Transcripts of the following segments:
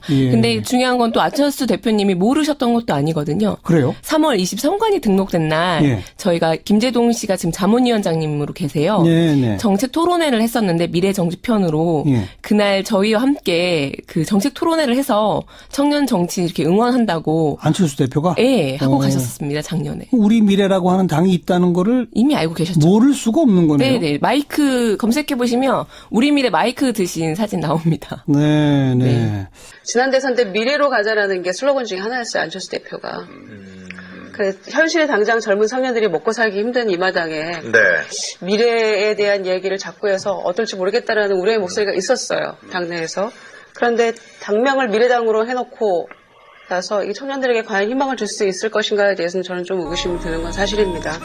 예. 근데 중요한 건 또 안철수 대표님이 모르셨던 것도 아니거든요. 그래요? 3월 23일이 등록된 날 예. 저희가 김재동 씨가 지금 자문위원장님으로 계세요. 네. 정책 토론회를 했었는데 미래정치편으로 예. 그날 저희와 함께 그 정책 토론회를 해서 청년 정치 이렇게 응원한다고 안철수 대표가? 예, 하고 가셨습니다. 작년에. 우리 미래라고 하는 당이 있다는 거를 이미 알고 계셨죠. 모를 수가 없는 거네요. 네네. 마이크 검색해보시면 우리 미래 마이크 드신 사진 나옵니다. 네. 지난 대선 때 미래로 가자라는 게 슬로건 중에 하나였어요. 안철수 대표가. 현실에 당장 젊은 청년들이 먹고 살기 힘든 이 마당에 미래에 대한 얘기를 자꾸 해서 어떨지 모르겠다라는 우려의 목소리가 있었어요. 당내에서. 그런데 당명을 미래당으로 해놓고 나서 이 청년들에게 과연 희망을 줄 수 있을 것인가에 대해서는 저는 좀 의구심이 드는 건 사실입니다.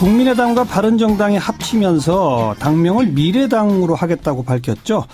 국민의당과 바른정당이 합치면서 당명을 미래당으로 하겠다고 밝혔죠.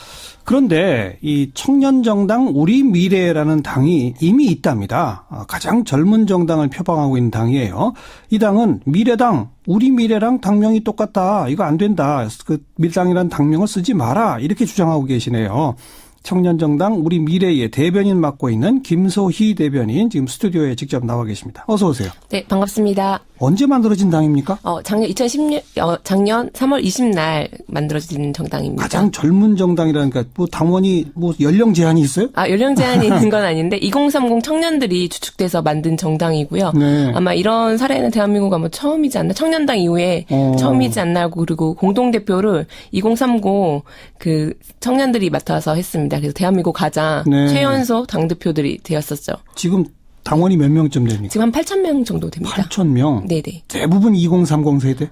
그런데 이 청년정당 우리미래라는 당이 이미 있답니다. 가장 젊은 정당을 표방하고 있는 당이에요. 이 당은 미래당, 우리미래랑 당명이 똑같다. 이거 안 된다. 그 미래당이라는 당명을 쓰지 마라. 이렇게 주장하고 계시네요. 청년정당 우리미래의 대변인 맡고 있는 김소희 대변인 지금 스튜디오에 직접 나와 계십니다. 어서 오세요. 네, 반갑습니다. 언제 만들어진 당입니까? 작년 2010년 작년 3월 20날 만들어진 정당입니다. 가장 젊은 정당이라니까 뭐 당원이 뭐 연령 제한이 있어요? 연령 제한이 있는 건 아닌데 2030 청년들이 주축돼서 만든 정당이고요. 네. 아마 이런 사례는 대한민국 아마 처음이지 않나. 청년당 이후에 처음이지 않나. 그리고 공동 대표를 2030 그 청년들이 맡아서 했습니다. 그래서 대한민국 가장 최연소 당 대표들이 되었었죠. 지금 당원이 몇 명쯤 됩니까? 지금 한 8,000명 정도 됩니다. 8,000명? 네네. 대부분 2030 세대?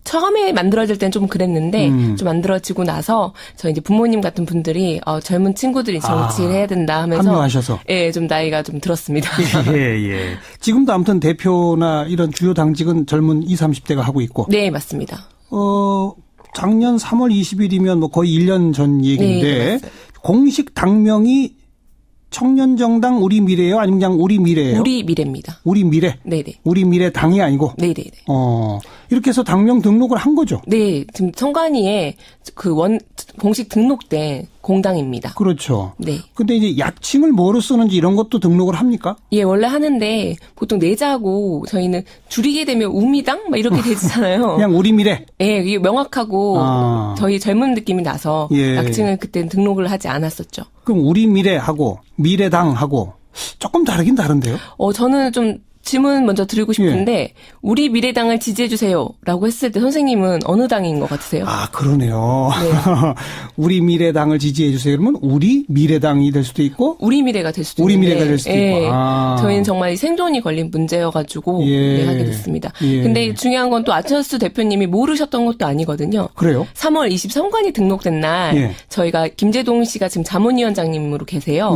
처음에 만들어질 땐 좀 그랬는데, 좀 만들어지고 나서, 이제 부모님 같은 분들이, 젊은 친구들이 정치를 해야 된다 하면서. 합류하셔서? 예, 좀 나이가 좀 들었습니다. 예. 지금도 아무튼 대표나 이런 주요 당직은 젊은 20, 30대가 하고 있고. 네, 맞습니다. 작년 3월 20일이면 뭐 거의 1년 전 얘기인데, 네, 공식 당명이 청년정당 우리미래예요? 아니면 그냥 우리미래예요? 우리미래입니다. 우리미래? 네네. 우리미래당이 아니고? 네네네. 이렇게 해서 당명 등록을 한 거죠? 네. 지금 선관위에 공식 등록된 공당입니다. 그렇죠. 네. 근데 이제 약칭을 뭐로 쓰는지 이런 것도 등록을 합니까? 예, 원래 하는데 보통 내자고 저희는 줄이게 되면 우미당? 막 이렇게 되잖아요. 그냥 우리미래? 예, 이게 명확하고 저희 젊은 느낌이 나서 약칭을 그때는 등록을 하지 않았었죠. 그럼 우리미래하고 미래당하고 조금 다르긴 다른데요? 저는 좀 질문 먼저 드리고 싶은데 우리 미래당을 지지해 주세요라고 했을 때 선생님은 어느 당인 것 같으세요? 그러네요. 네. 우리 미래당을 지지해 주세요. 그러면 우리 미래당이 될 수도 있고 우리 미래가 될 수도 우리 있는데 미래가 될 수도 있고. 저희는 정말 생존이 걸린 문제여가지고 하게 됐습니다. 근데 중요한 건 또 안철수 대표님이 모르셨던 것도 아니거든요. 그래요? 3월 23일이 등록된 날 저희가 김재동 씨가 지금 자문위원장님으로 계세요.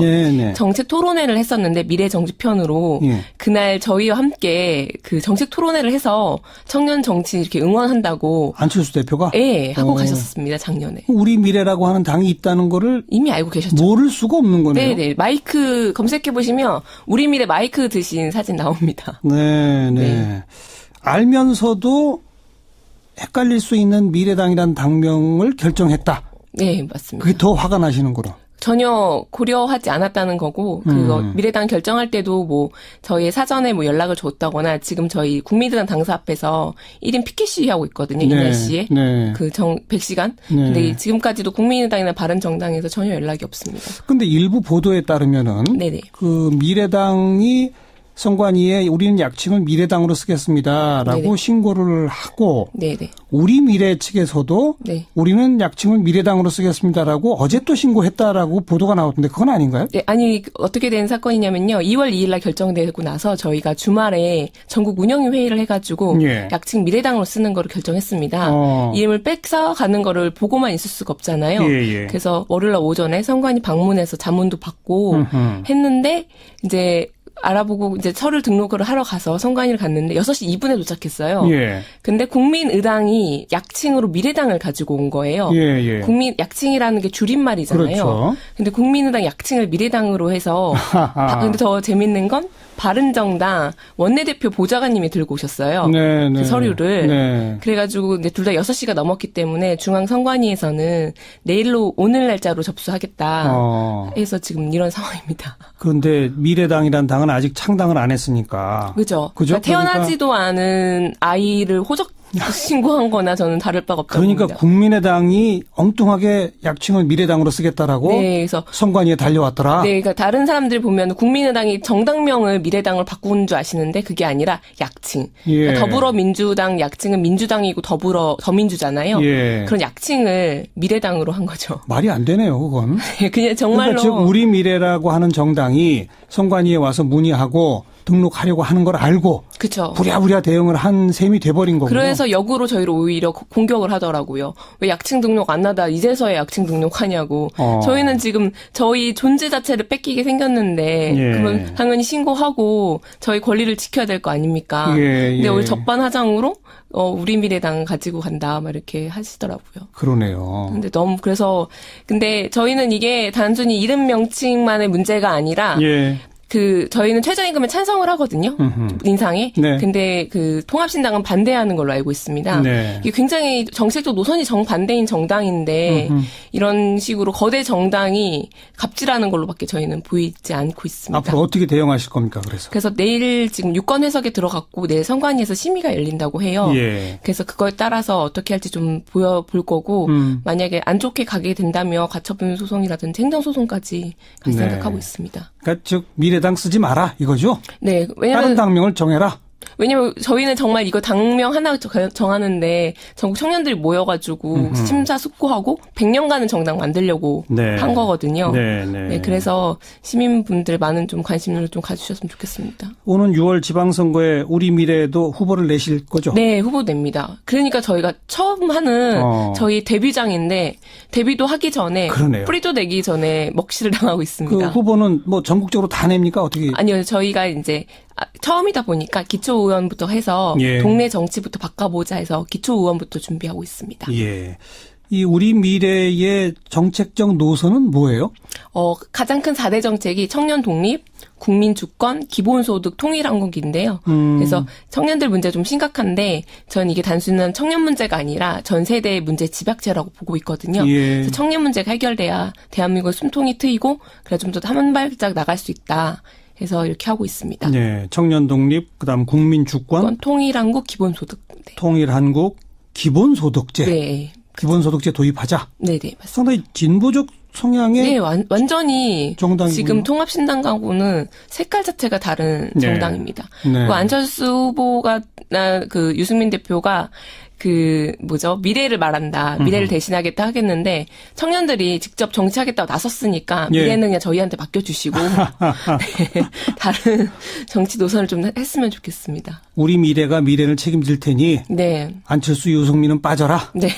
정책 토론회를 했었는데 미래정치편으로 그날 저희와 함께 그 정책 토론회를 해서 청년 정치 이렇게 응원한다고 안철수 대표가? 예, 하고 가셨습니다. 작년에. 우리 미래라고 하는 당이 있다는 거를 이미 알고 계셨죠. 모를 수가 없는 거네요. 네네. 마이크 검색해보시면 우리 미래 마이크 드신 사진 나옵니다. 네. 알면서도 헷갈릴 수 있는 미래당이라는 당명을 결정했다. 네, 맞습니다. 그게 더 화가 나시는 거로. 전혀 고려하지 않았다는 거고, 미래당 결정할 때도 뭐, 저희 사전에 뭐 연락을 줬다거나, 지금 저희 국민의당 당사 앞에서 1인 피켓 시위하고 있거든요, 이날 시에. 100시간. 근데 지금까지도 국민의당이나 바른정당에서 전혀 연락이 없습니다. 근데 일부 보도에 따르면은, 그 미래당이 선관위에 우리는 약칭을 미래당으로 쓰겠습니다라고 신고를 하고 우리 미래 측에서도 우리는 약칭을 미래당으로 쓰겠습니다라고 어제 또 신고했다라고 보도가 나왔는데 그건 아닌가요? 네, 아니 어떻게 된 사건이냐면요. 2월 2일 날 결정되고 나서 저희가 주말에 전국 운영위 회의를 해가지고 약칭 미래당으로 쓰는 거를 결정했습니다. 이름을 뺏어 가는 거를 보고만 있을 수가 없잖아요. 그래서 월요일 날 오전에 선관위 방문해서 자문도 받고 했는데 이제 알아보고 이제 서류 등록을 하러 가서 선관위를 갔는데 6시 2분에 도착했어요. 예. 근데 국민의당이 약칭으로 미래당을 가지고 온 거예요. 예. 약칭이라는 게 줄임말이잖아요. 그렇죠. 근데 국민의당 약칭을 미래당으로 해서 근데 더 재밌는 건 바른정당 원내대표 보좌관님이 들고 오셨어요. 네. 그 서류를. 네. 그래가지고 둘 다 6시가 넘었기 때문에 중앙선관위에서는 오늘 날짜로 접수하겠다 해서 지금 이런 상황입니다. 그런데 미래당이란 당은 아직 창당을 안 했으니까. 그죠? 그죠? 그러니까 태어나지도 않은 아이를 호적 신고한 거나 저는 다를 바가 없다고 그러니까 봅니다. 국민의당이 엉뚱하게 약칭을 미래당으로 쓰겠다라고 네, 그래서 선관위에 달려왔더라. 네, 그러니까 다른 사람들 보면 국민의당이 정당명을 미래당을 바꾼 줄 아시는데 그게 아니라 약칭. 예. 그러니까 더불어민주당 약칭은 민주당이고 더민주잖아요. 예. 그런 약칭을 미래당으로 한 거죠. 말이 안 되네요, 그건. 그냥 정말로 그러니까 즉 우리 미래라고 하는 정당이 선관위에 와서 문의하고 등록하려고 하는 걸 알고 그쵸. 부랴부랴 대응을 한 셈이 돼버린 거고요. 그래서 역으로 저희를 오히려 공격을 하더라고요. 왜 약칭 등록 안 하다 이제서야 약칭 등록하냐고. 저희는 지금 저희 존재 자체를 뺏기게 생겼는데 예. 그러면 당연히 신고하고 저희 권리를 지켜야 될 거 아닙니까? 근데 오늘 적반하장으로 우리 미래당 가지고 간다 막 이렇게 하시더라고요. 그러네요. 근데 근데 저희는 이게 단순히 이름 명칭만의 문제가 아니라 예. 저희는 최저임금에 찬성을 하거든요. 인상에. 네. 근데 통합신당은 반대하는 걸로 알고 있습니다. 네. 이게 굉장히 정책적 노선이 정반대인 정당인데 이런 식으로 거대 정당이 갑질하는 걸로밖에 저희는 보이지 않고 있습니다. 앞으로 어떻게 대응하실 겁니까? 그래서 내일 지금 유권 해석에 들어갔고 내일 선관위에서 심의가 열린다고 해요. 예. 그래서 그거에 따라서 어떻게 할지 좀 보여볼 거고 만약에 안 좋게 가게 된다면 가처분 소송이라든지 행정소송까지 갈 네. 생각하고 있습니다. 그러니까 즉 미래당 쓰지 마라 이거죠? 네, 다른 왜냐면 당명을 정해라. 저희는 정말 이거 당명 하나 정하는데 전국 청년들이 모여가지고 심사숙고하고 100년간은 정당 만들려고 네. 한 거거든요. 네. 그래서 시민분들 많은 좀 관심을 좀 가주셨으면 좋겠습니다. 오는 6월 지방선거에 우리 미래도 후보를 내실 거죠? 네, 후보 냅니다. 그러니까 저희가 처음 하는 저희 데뷔장인데 데뷔도 하기 전에 그러네요. 뿌리도 내기 전에 먹칠을 당하고 있습니다. 그 후보는 뭐 전국적으로 다 냅니까? 어떻게? 아니요, 저희가 이제 처음이다 보니까 기초의원부터 해서 예. 동네 정치부터 바꿔보자 해서 기초의원부터 준비하고 있습니다. 예. 이 우리 미래의 정책적 노선은 뭐예요? 가장 큰 4대 정책이 청년 독립, 국민 주권, 기본소득 통일한국인데요. 그래서 청년들 문제 좀 심각한데 전 이게 단순한 청년 문제가 아니라 전 세대의 문제 집약체라고 보고 있거든요. 예. 그래서 청년 문제가 해결돼야 대한민국 숨통이 트이고 그래 좀 더 한 발짝 나갈 수 있다. 해서 이렇게 하고 있습니다. 네, 청년 독립, 그다음 국민 주권, 통일한국, 기본소득. 네. 통일한국, 기본소득제. 네. 기본소득제 도입하자. 네네, 맞습니다. 상당히 진보적 성향의 네, 완전히 정당이군요. 지금 통합신당하고는 색깔 자체가 다른 네. 정당입니다. 네. 안철수 후보가 유승민 대표가 미래를 말한다. 미래를 대신하겠다 하겠는데 청년들이 직접 정치하겠다고 나섰으니까 예. 미래는 그냥 저희한테 맡겨주시고 네, 다른 정치 노선을 좀 했으면 좋겠습니다. 우리 미래가 미래를 책임질 테니 네. 안철수 유승민은 빠져라. 네.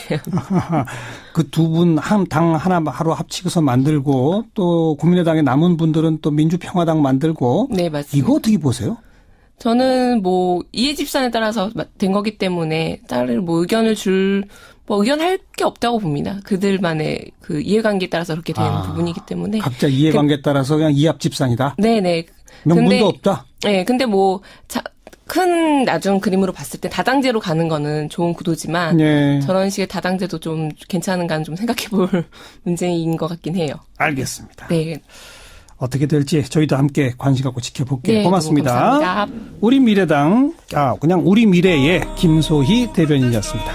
그 두 분 한 당 하나 하루 합치고서 만들고 또 국민의당의 남은 분들은 또 민주평화당 만들고 네, 맞습니다. 이거 어떻게 보세요? 저는 이해집산에 따라서 된 거기 때문에 다른 의견할 게 없다고 봅니다. 그들만의 그 이해관계에 따라서 그렇게 되는 부분이기 때문에. 각자 이해관계에 따라서 그냥 이합집산이다. 네네. 명분도 없다. 네, 근데 큰 나중 그림으로 봤을 때 다당제로 가는 거는 좋은 구도지만 네. 저런 식의 다당제도 좀 괜찮은가는 좀 생각해 볼 문제인 것 같긴 해요. 알겠습니다. 네. 어떻게 될지 저희도 함께 관심 갖고 지켜볼게요. 네, 고맙습니다. 너무 감사합니다. 우리 미래당, 그냥 우리 미래의 김소희 대변인이었습니다.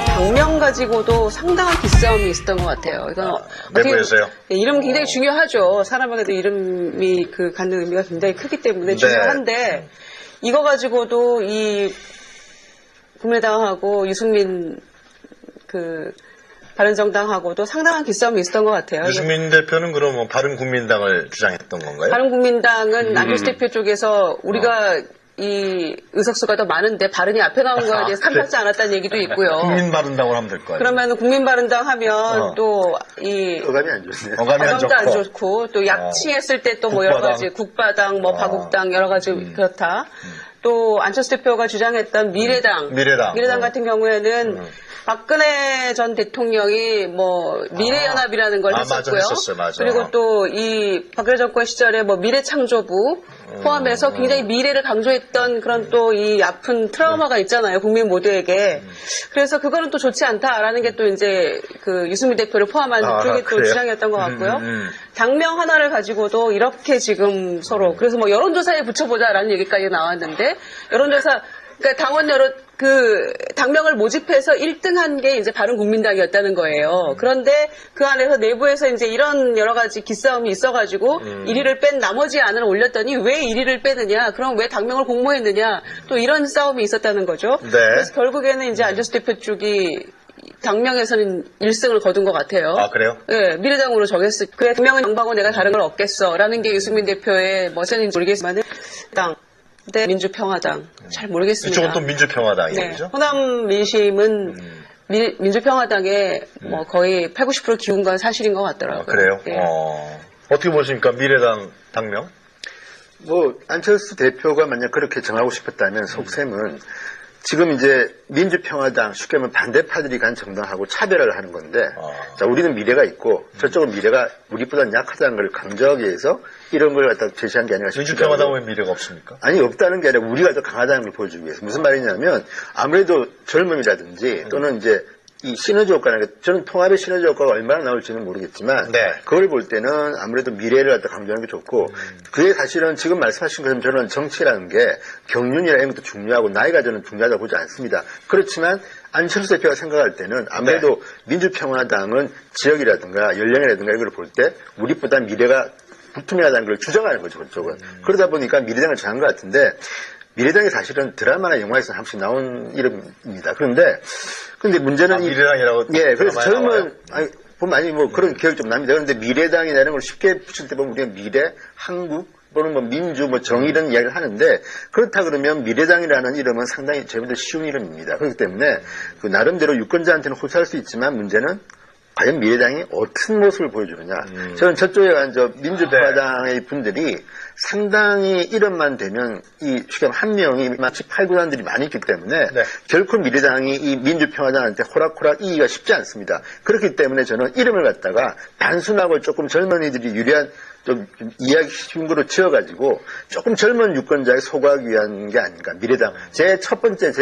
당명 가지고도 상당한 기싸움이 있었던 것 같아요. 이건 내부에서요? 이름 굉장히 중요하죠. 사람에게도 이름이 갖는 의미가 굉장히 크기 때문에 중요한데 이거 가지고도 이 국민의당하고 유승민 바른정당하고도 상당한 기싸움이 있었던 것 같아요. 유승민 대표는 그럼 바른국민당을 주장했던 건가요? 바른국민당은 안철수 대표 쪽에서 우리가 이 의석수가 더 많은데 바른이 앞에 나온 거에 대해서 탐탁지 않았다는 얘기도 있고요. 국민바른당으로 하면 될 거예요. 그러면 국민바른당 하면 또 이 어감이 안 좋네요. 어감도 안 좋고 또 약칭했을 때 또 뭐 여러 가지 국바당, 뭐 바국당 여러 가지 그렇다. 또 안철수 대표가 주장했던 미래당 같은 경우에는 박근혜 전 대통령이 뭐 미래연합이라는 걸 했었고요. 맞아. 그리고 또 이 박근혜 정권 시절에 뭐 미래창조부 포함해서 굉장히 미래를 강조했던 그런 또 이 아픈 트라우마가 있잖아요. 국민 모두에게. 그래서 그거는 또 좋지 않다라는 게 또 이제 그 유승민 대표를 포함한 그게 또 주장이었던 것 같고요. 당명 하나를 가지고도 이렇게 지금 서로 그래서 뭐 여론조사에 붙여보자라는 얘기까지 나왔는데 여론조사 그러니까 당원 여론 그 당명을 모집해서 1등한 게 이제 바른국민당이었다는 거예요. 그런데 그 안에서 내부에서 이제 이런 여러 가지 기싸움이 있어가지고 1위를 뺀 나머지 안을 올렸더니 왜 1위를 빼느냐? 그럼 왜 당명을 공모했느냐? 또 이런 싸움이 있었다는 거죠. 네. 그래서 결국에는 이제 안철수 대표 쪽이 당명에서는 1승을 거둔 것 같아요. 아, 그래요? 네, 미래당으로 정했을 그래 당명은 영방고 내가 다른 걸 얻겠어라는 게 유승민 대표의 뭐였는지 모르겠지만은 당. 네, 민주평화당. 잘 모르겠습니다. 이쪽은 또 민주평화당이죠. 네, 호남 민심은 민주평화당에 뭐 거의 80-90% 기운 건 사실인 것 같더라고요. 그래요? 네. 어떻게 보십니까? 미래당 당명? 뭐 안철수 대표가 만약 그렇게 정하고 싶었다면 속셈은 지금 이제 민주평화당 쉽게 말하면 반대파들이 간 정당하고 차별을 하는 건데 자 우리는 미래가 있고 저쪽은 미래가 우리보다는 약하다는 걸 강조하기 위해서 이런 걸 갖다 제시한 게 아니라 민주평화당은 왜 미래가 없습니까? 아니 없다는 게 아니라 우리가 더 강하다는 걸 보여주기 위해서 무슨 말이냐면 아무래도 젊음이라든지 또는 이제 이 시너지 효과는 저는 통합의 시너지 효과가 얼마나 나올지는 모르겠지만 그걸 볼 때는 아무래도 미래를 갖다 강조하는 게 좋고 그게 사실은 지금 말씀하신 것처럼 저는 정치라는 게 경륜이나 이런 것도 중요하고 나이가 저는 중요하다고 보지 않습니다. 그렇지만 안철수 대표가 생각할 때는 아무래도 민주평화당은 지역이라든가 연령이라든가 이걸 볼 때 우리보다 미래가 불투명하다는 걸 주장하는 거죠, 그쪽은. 그러다 보니까 미래당을 정한 것 같은데 미래당이 사실은 드라마나 영화에서 한 번씩 나온 이름입니다. 근데 문제는 미래당이라고 예, 그래서 젊은 보면 아니 뭐 그런 기억이 좀 납니다. 그런데 미래당이나 이런 걸 쉽게 붙일 때 보면 우리가 미래, 한국 또는 뭐 민주, 뭐 정의 이런 이야기를 하는데 그렇다 그러면 미래당이라는 이름은 상당히 저희들 쉬운 이름입니다. 그렇기 때문에 그 나름대로 유권자한테는 호소할 수 있지만 문제는 과연 미래당이 어떤 모습을 보여주느냐. 저는 저쪽에 간 민주평화당의 분들이 상당히 이름만 되면 쉽게 한 명이 마치 팔구단들이 많이 있기 때문에 결코 미래당이 이 민주평화당한테 호락호락 이기가 쉽지 않습니다. 그렇기 때문에 저는 이름을 갖다가 단순하고 조금 젊은이들이 유리한 좀 이해하기 쉬운 거로 지어가지고 조금 젊은 유권자에 소구하기 위한 게 아닌가. 미래당. 제 첫 번째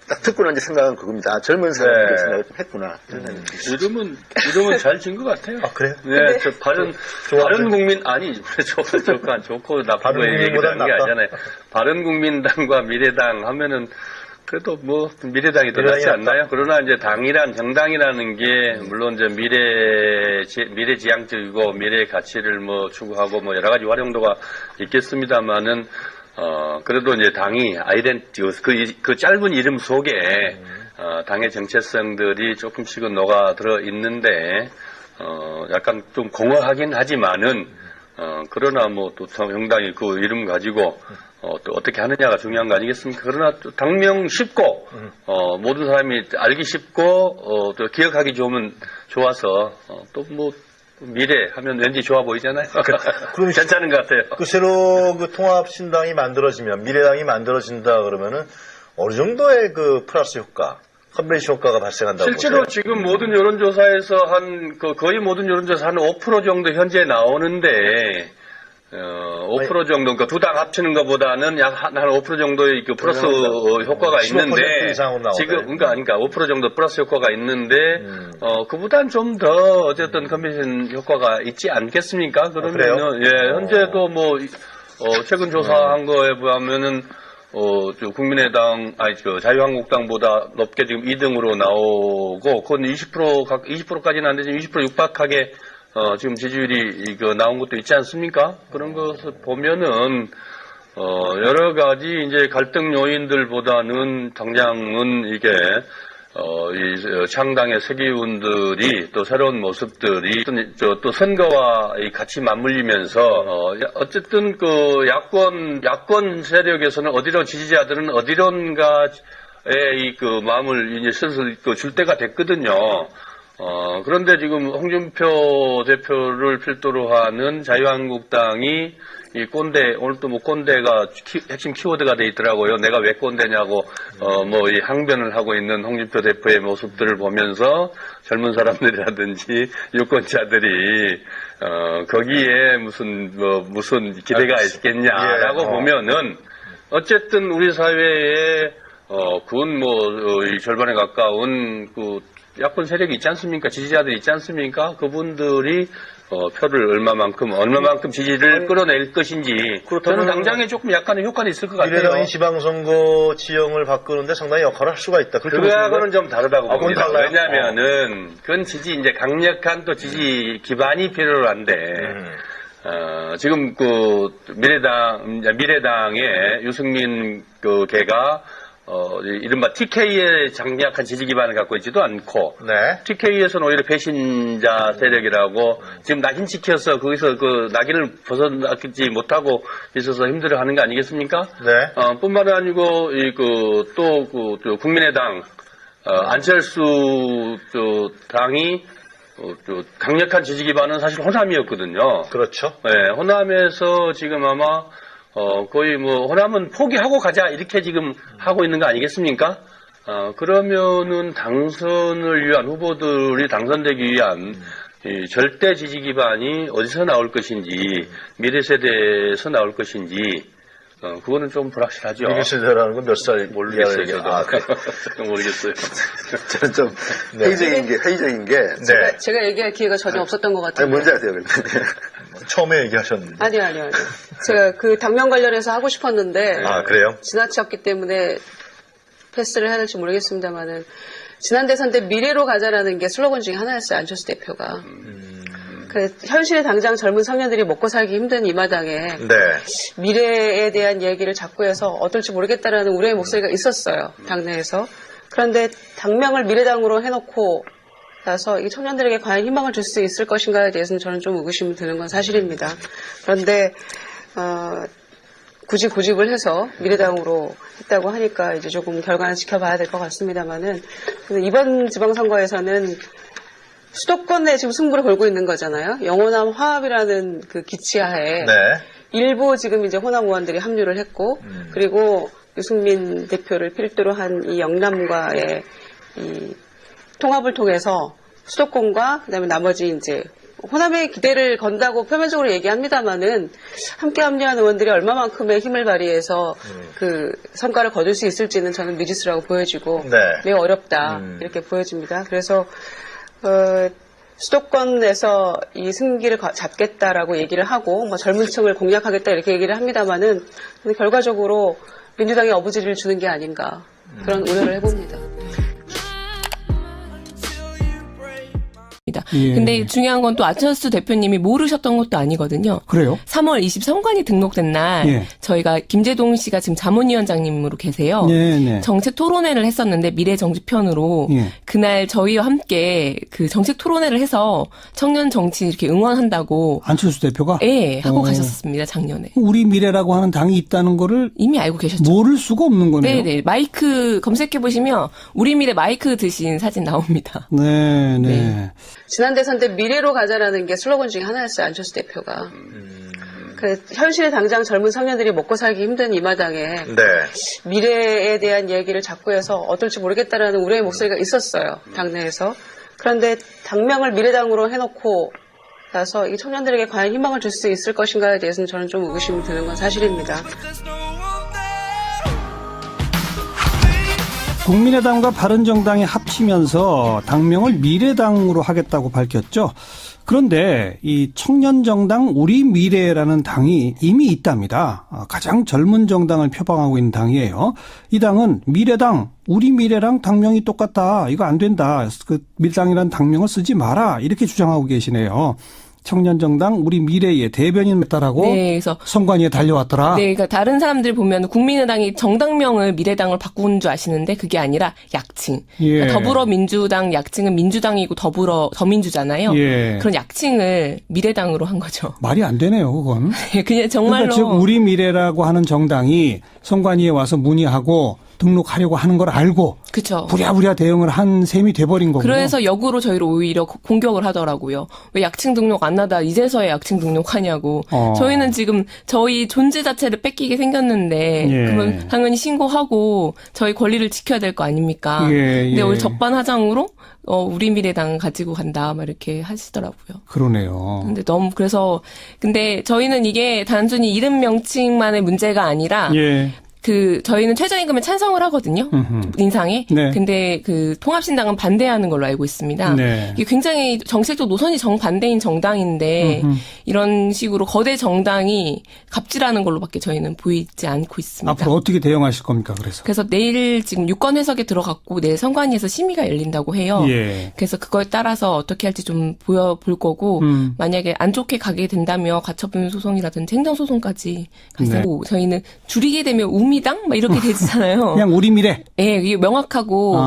딱 듣고 난 생각은 그겁니다. 젊은 사람들이 생각을 좀 했구나. 이름은 잘 지은 것 같아요. 아, 그래요? 네, 저 바른 국민, 아니, 좋고 나쁘고 얘기하는 게 아니잖아요. 바른국민당과 미래당 하면은 그래도 뭐 미래당이 더 낫지 않나요? 그러나 이제 당이란 정당이라는 게 물론 이제 미래지향적이고 미래의 가치를 뭐 추구하고 뭐 여러 가지 활용도가 있겠습니다만은 그래도 이제 당이 그 짧은 이름 속에 당의 정체성들이 조금씩은 녹아들어 있는데 약간 좀 공허하긴 하지만은 그러나 뭐 또 정당이 그 이름 가지고 또 어떻게 하느냐가 중요한 거 아니겠습니까? 그러나 또 당명 쉽고 모든 사람이 알기 쉽고 또 기억하기 좋아서 또 뭐 미래 하면 왠지 좋아 보이잖아요. 그럼 괜찮은 것 같아요. 그 새로 그 통합신당이 만들어지면 미래당이 만들어진다 그러면은 어느 정도의 그 플러스 효과, 컨벤션 효과가 발생한다고 실제로 보세요? 지금 모든 여론조사에서 거의 모든 여론조사 한 5% 정도 현재 나오는데 5% 정도, 그러니까 두 당 합치는 것보다는 약 한 5% 정도의 그 플러스 효과가 있는데, 지금, 그러니까 5% 정도 플러스 효과가 있는데, 그보단 좀 더 어쨌든 컨벤션 효과가 있지 않겠습니까? 그러면은, 현재도 뭐, 최근 조사한 거에 보면은, 국민의당, 자유한국당보다 높게 지금 2등으로 나오고, 그건 20%까지는 안 되지만 20% 육박하게 지금 지지율이 나온 것도 있지 않습니까? 그런 것을 보면은, 여러 가지 이제 갈등 요인들보다는 당장은 이게, 이 창당의 세기운들이 또 새로운 모습들이 또 선거와 같이 맞물리면서 어쨌든 그 야권 세력에서는 지지자들은 어디론가에 그 마음을 이제 슬슬 줄 때가 됐거든요. 그런데 지금 홍준표 대표를 필두로 하는 자유한국당이 이 꼰대, 오늘 또 뭐 꼰대가 핵심 키워드가 돼 있더라고요. 내가 왜 꼰대냐고, 이 항변을 하고 있는 홍준표 대표의 모습들을 보면서 젊은 사람들이라든지 유권자들이, 거기에 무슨 기대가 있겠냐라고 보면은, 어쨌든 우리 사회에, 이 절반에 가까운 야권 세력이 있지 않습니까? 지지자들이 있지 않습니까? 그분들이 표를 얼마만큼 지지를 끌어낼 것인지 저는 당장에 조금 약간의 효과는 있을 것 같아요. 미래당이 지방선거 지형을 바꾸는데 상당히 역할을 할 수가 있다. 그거하고는 좀 다르다고 봅니다. 달라요? 왜냐하면은 그건 이제 강력한 또 지지 기반이 필요한데 지금 미래당의 유승민 걔가 이른바 TK의 강력한 지지 기반을 갖고 있지도 않고, 네. TK에서는 오히려 배신자 세력이라고, 지금 낙인 찍혀서 거기서 낙인을 벗어나지 못하고 있어서 힘들어 하는 거 아니겠습니까? 네. 뿐만 아니고, 국민의당, 안철수, 당이, 강력한 지지 기반은 사실 호남이었거든요. 그렇죠. 네, 호남에서 지금 아마, 거의 호남은 포기하고 가자, 이렇게 지금 하고 있는 거 아니겠습니까? 그러면은 당선을 위한 후보들이 당선되기 위한 이 절대 지지 기반이 어디서 나올 것인지, 미래 세대에서 나올 것인지, 그거는 좀 불확실하죠. 미래 세대라는 건 몇 살? 모르겠어요. 저도. 모르겠어요. 저는 좀 회의적인 게. 네. 제가 얘기할 기회가 전혀 없었던 것 같아요. 뭔지 아세요, 그러면? 처음에 얘기하셨는데. 아니요. 제가 당면 관련해서 하고 싶었는데 그래요? 지나쳤기 때문에 패스를 해야 될지 모르겠습니다만은 지난 대선 때 미래로 가자라는 게 슬로건 중에 하나였어요. 안철수 대표가. 현실에 당장 젊은 청년들이 먹고 살기 힘든 이 마당에 네. 미래에 대한 얘기를 자꾸 해서 어떨지 모르겠다라는 우려의 목소리가 있었어요. 당내에서. 그런데 당명을 미래당으로 해놓고 나서 이 청년들에게 과연 희망을 줄 수 있을 것인가에 대해서는 저는 좀 의구심이 드는 건 사실입니다. 그런데 굳이 고집을 해서 미래당으로 했다고 하니까 이제 조금 결과는 지켜봐야 될 것 같습니다만은 이번 지방선거에서는 수도권에 지금 승부를 걸고 있는 거잖아요. 영호남 화합이라는 기치하에 네. 일부 지금 이제 호남 의원들이 합류를 했고 그리고 유승민 대표를 필두로 한 이 영남과의 이 통합을 통해서 수도권과 그다음에 나머지 이제 호남에 기대를 건다고 표면적으로 얘기합니다만은 함께 합류한 의원들이 얼마만큼의 힘을 발휘해서 성과를 거둘 수 있을지는 저는 미지수라고 보여지고 네. 매우 어렵다 이렇게 보여집니다. 그래서 수도권에서 이 승기를 잡겠다라고 얘기를 하고 젊은 층을 공략하겠다 이렇게 얘기를 합니다만은 결과적으로 민주당이 어부지리를 주는 게 아닌가 그런 우려를 해봅니다. 예. 근데 중요한 건 또 안철수 대표님이 모르셨던 것도 아니거든요. 그래요? 3월 20선관위 등록된 날 예. 저희가 김재동 씨가 지금 자문위원장님으로 계세요. 네. 정책 토론회를 했었는데 미래정치편으로 예. 그날 저희와 함께 정책 토론회를 해서 청년 정치 이렇게 응원한다고 안철수 대표가? 하고 가셨습니다. 작년에. 우리 미래라고 하는 당이 있다는 거를 이미 알고 계셨죠. 모를 수가 없는 거네요. 네네. 마이크 검색해 보시면 우리 미래 마이크 드신 사진 나옵니다. 네. 지난 대선 때 미래로 가자라는 게 슬로건 중에 하나였어요. 안철수 대표가. 현실에 당장 젊은 청년들이 먹고 살기 힘든 이 마당에 네. 미래에 대한 얘기를 자꾸 해서 어떨지 모르겠다라는 우려의 목소리가 있었어요. 당내에서. 그런데 당명을 미래당으로 해놓고 나서 이 청년들에게 과연 희망을 줄 수 있을 것인가에 대해서는 저는 좀 의구심이 드는 건 사실입니다. 국민의당과 바른정당이 합치면서 당명을 미래당으로 하겠다고 밝혔죠. 그런데 이 청년정당 우리 미래라는 당이 이미 있답니다. 가장 젊은 정당을 표방하고 있는 당이에요. 이 당은 미래당, 우리 미래랑 당명이 똑같다. 이거 안 된다. 미래당이라는 당명을 쓰지 마라. 이렇게 주장하고 계시네요. 청년정당 우리 미래의 대변인했다라고 네, 그래서 선관위에 달려왔더라. 네, 그러니까 다른 사람들 보면 국민의당이 정당명을 미래당으로 바꾼 줄 아시는데 그게 아니라 약칭. 예. 그러니까 더불어민주당 약칭은 민주당이고 더민주잖아요. 예. 그런 약칭을 미래당으로 한 거죠. 말이 안 되네요, 그건. 그냥 정말로 그러니까 즉 우리 미래라고 하는 정당이 선관위에 와서 문의하고 등록하려고 하는 걸 알고 그쵸. 부랴부랴 대응을 한 셈이 돼버린 거군요. 그래서 역으로 저희를 오히려 공격을 하더라고요. 왜 약칭 등록 안 하다 이제서야 약칭 등록하냐고. 저희는 지금 저희 존재 자체를 뺏기게 생겼는데 예. 그러면 당연히 신고하고 저희 권리를 지켜야 될 거 아닙니까? 예, 근데 예. 오늘 적반하장으로 우리 미래당 가지고 간다 막 이렇게 하시더라고요. 그러네요. 근데 저희는 이게 단순히 이름 명칭만의 문제가 아니라 예. 저희는 최저임금에 찬성을 하거든요. 인상에. 네. 근데 통합신당은 반대하는 걸로 알고 있습니다. 네. 이게 굉장히 정책적 노선이 정반대인 정당인데 이런 식으로 거대 정당이 갑질하는 걸로밖에 저희는 보이지 않고 있습니다. 앞으로 어떻게 대응하실 겁니까? 그래서 내일 지금 유권 해석에 들어갔고 내일 선관위에서 심의가 열린다고 해요. 예. 그래서 그거에 따라서 어떻게 할지 좀 보여볼 거고 만약에 안 좋게 가게 된다면 가처분 소송이라든지 행정소송까지 가고 저희는 줄이게 되면 우미당 막 이렇게 되잖아요. 그냥 우리 미래. 예, 이게 명확하고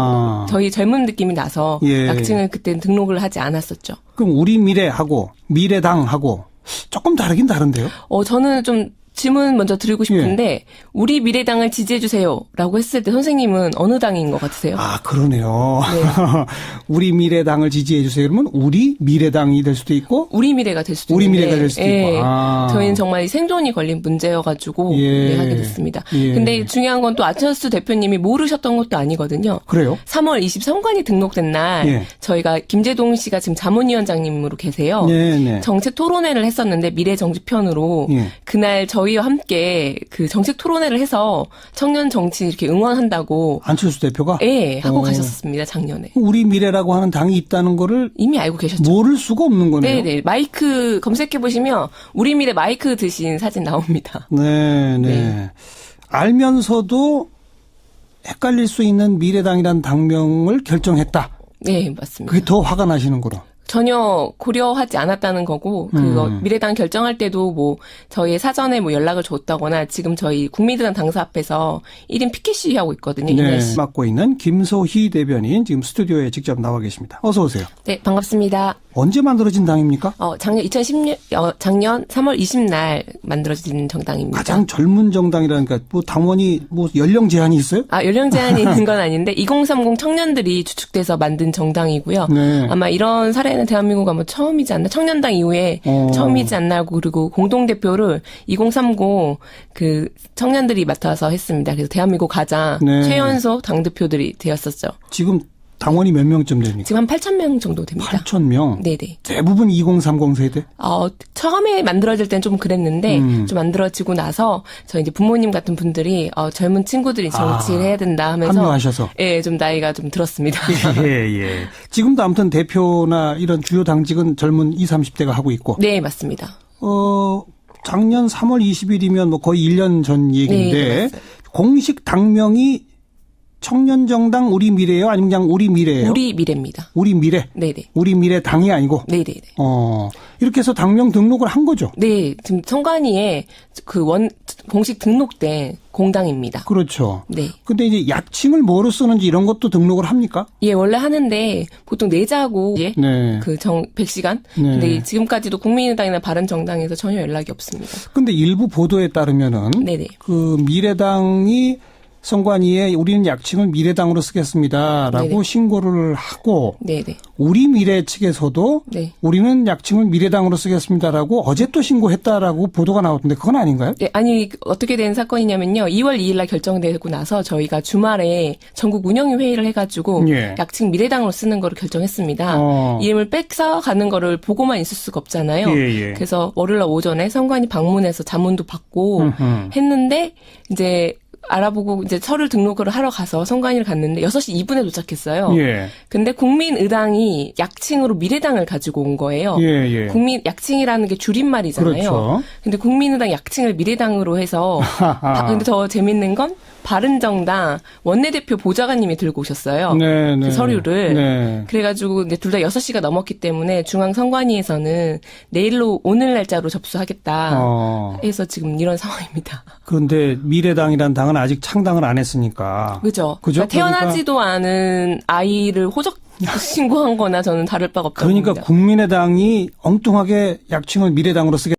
저희 젊은 느낌이 나서 예. 약칭을 그때 등록을 하지 않았었죠. 그럼 우리 미래하고 미래당하고 조금 다르긴 다른데요? 저는 좀 질문 먼저 드리고 싶은데 우리 미래당을 지지해주세요라고 했을 때 선생님은 어느 당인 것 같으세요? 아, 그러네요. 네. 우리 미래당을 지지해 주세요. 그러면 우리 미래당이 될 수도 있고 우리 미래가 될 수도 우리 있는데 미래가 될 수도 있고. 아. 저희는 정말 생존이 걸린 문제여가지고 예. 네, 하게 됐습니다. 예. 근데 중요한 건 또 아천수 대표님이 모르셨던 것도 아니거든요. 그래요? 3월 23일이 등록된 날 예. 저희가 김재동 씨가 지금 자문위원장님으로 계세요. 네, 네. 정책 토론회를 했었는데 미래정치편으로 예. 그날 저희와 함께 그 정책 토론회를 해서 청년 정치 이렇게 응원한다고 안철수 대표가 예, 하고 가셨습니다. 작년에. 우리 미래라고 하는 당이 있다는 거를 이미 알고 계셨죠. 모를 수가 없는 거네요. 네네. 마이크 검색해 보시면 우리 미래 마이크 드신 사진 나옵니다. 네, 네. 네. 알면서도 헷갈릴 수 있는 미래당이라는 당명을 결정했다. 네, 맞습니다. 그게 더 화가 나시는 거로. 전혀 고려하지 않았다는 거고 그거 미래당 결정할 때도 뭐 저희 사전에 뭐 연락을 줬다거나 지금 저희 국민의당 당사 앞에서 1인 피켓 시위하고 있거든요. 이날 네. 씨. 맡고 있는 김소희 대변인 지금 스튜디오에 직접 나와 계십니다. 어서 오세요. 네, 반갑습니다. 언제 만들어진 당입니까? 작년 2010년 작년 3월 20날 만들어진 정당입니다. 가장 젊은 정당이라니까 뭐 당원이 뭐 연령 제한이 있어요? 연령 제한이 있는 건 아닌데 2030 청년들이 주축돼서 만든 정당이고요. 네. 아마 이런 사례는 대한민국 아마 처음이지 않나. 청년당 이후에 처음이지 않나 하고 그리고 공동대표를 2030 그 청년들이 맡아서 했습니다. 그래서 대한민국 가장 네. 최연소 당대표들이 되었었죠. 지금 당원이 몇 명쯤 됩니까? 지금 한 8,000명 정도 됩니다. 8,000명? 네네. 대부분 2030 세대? 처음에 만들어질 땐 좀 그랬는데, 좀 만들어지고 나서, 저 이제 부모님 같은 분들이, 젊은 친구들이 정치를 해야 된다 하면서. 합류하셔서. 예, 좀 나이가 좀 들었습니다. 예, 예. 지금도 아무튼 대표나 이런 주요 당직은 젊은 20, 30대가 하고 있고. 네, 맞습니다. 작년 3월 20일이면 뭐 거의 1년 전 얘기인데, 네, 맞아요. 공식 당명이 청년정당 우리 미래예요? 아니면 그냥 우리 미래예요? 우리 미래입니다. 우리 미래? 네네. 우리 미래 당이 아니고? 네네네. 이렇게 해서 당명 등록을 한 거죠? 네, 지금 선관위에 공식 등록된 공당입니다. 그렇죠. 네. 근데 이제 약칭을 뭐로 쓰는지 이런 것도 등록을 합니까? 예, 원래 하는데 보통 내자고 예, 네. 100시간. 네. 근데 지금까지도 국민의당이나 바른정당에서 전혀 연락이 없습니다. 근데 일부 보도에 따르면은 네네. 그 미래당이 선관위에 우리는 약칭을 미래당으로 쓰겠습니다라고 네네. 신고를 하고 네네. 우리 미래 측에서도 네. 우리는 약칭을 미래당으로 쓰겠습니다라고 어제 또 신고했다라고 보도가 나왔던데 그건 아닌가요? 네, 아니 어떻게 된 사건이냐면요. 2월 2일 날 결정되고 나서 저희가 주말에 전국 운영위 회의를 해가지고 예. 약칭 미래당으로 쓰는 거를 결정했습니다. 이름을 뺏어 가는 거를 보고만 있을 수가 없잖아요. 예, 예. 그래서 월요일날 오전에 선관위 방문해서 자문도 받고 했는데 이제 알아보고 이제 서류 등록을 하러 가서 선관위를 갔는데 6시 2분에 도착했어요. 예. 근데 국민의당이 약칭으로 미래당을 가지고 온 거예요. 예, 예. 국민 약칭이라는 게 줄임말이잖아요. 그렇죠. 근데 국민의당 약칭을 미래당으로 해서 근데 더 재밌는 건 바른정당 원내대표 보좌관님이 들고 오셨어요. 네, 네. 그 서류를. 네. 그래가지고 이제 둘 다 6시가 넘었기 때문에 중앙선관위에서는 내일로 오늘 날짜로 접수하겠다 해서 지금 이런 상황입니다. 그런데 미래당이란 당은 아직 창당을 안 했으니까. 그죠? 그죠? 그러니까 태어나지도 않은 아이를 호적 신고한 거나 저는 다를 바가 없다고 그러니까 봅니다. 국민의당이 엉뚱하게 약칭을 미래당으로 쓰게